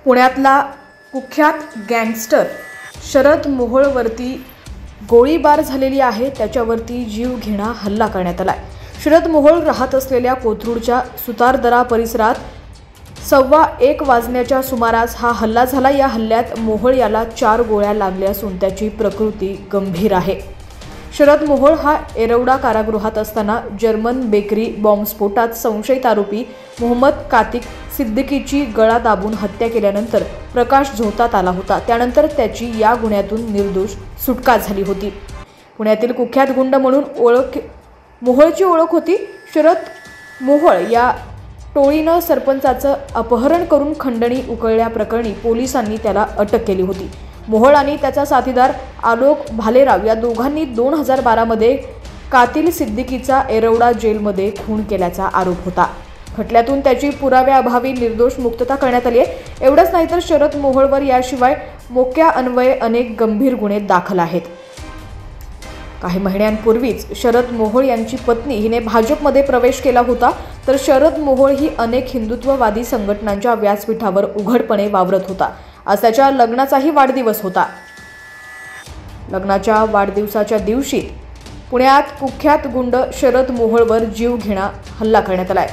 पुण्यातला कुख्यात गँगस्टर शरद मोहोळवरती गोळीबार झालेली आहे। त्याच्यावरती जीवघेणा हल्ला करण्यात आलाय। शरद मोहोळ राहत असलेल्या कोथरूडच्या सुतारदरा परिसरात 1:15 वाजण्याच्या सुमारास हा हल्ला झाला। या हल्ल्यात मोहोळ याला 4 गोळ्या लागल्या असून त्याची प्रकृती गंभीर आहे। शरद मोहोळ हा येरवडा कारागृहात असताना जर्मन बेकरी बॉम्बस्फोटात संशयित आरोपी मोहम्मद कातिक सिद्दीकीची गळा दाबून हत्या केल्यानंतर प्रकाश झोतात आला होता। त्यानंतर त्याची या गुन्ह्यातून निर्दोष सुटका झाली होती। पुण्यातील कुख्यात गुंड म्हणून मोहोळची ओळख होती। शरद मोहोळ या टोळीनं सरपंचाचं अपहरण करून खंडणी उकळल्याप्रकरणी पोलिसांनी त्याला अटक केली होती। मोहोळ आणि त्याचा साथीदार आलोक भालेराव या दोघांनी 2012 मध्ये कातिल सिद्दीकीचा येरवडा जेलमध्ये खून केल्याचा आरोप होता। खटल्यातून त्याची पुराव्याअभावी निर्दोष मुक्तता करण्यात आली आहे। एवढंच नाही तर शरद मोहोळवर याशिवाय मोक्या अन्वये अनेक गंभीर गुन्हे दाखल आहेत। काही महिन्यांपूर्वीच शरद मोहोळ यांची पत्नी हिने भाजपमध्ये प्रवेश केला होता, तर शरद मोहोळ ही अनेक हिंदुत्ववादी संघटनांच्या व्यासपीठावर उघडपणे वावरत होता। आज त्याच्या लग्नाचाही वाढदिवस होता। लग्नाच्या वाढदिवसाच्या दिवशी पुण्यात कुख्यात गुंड शरद मोहोळवर जीवघेणा हल्ला करण्यात आलाय।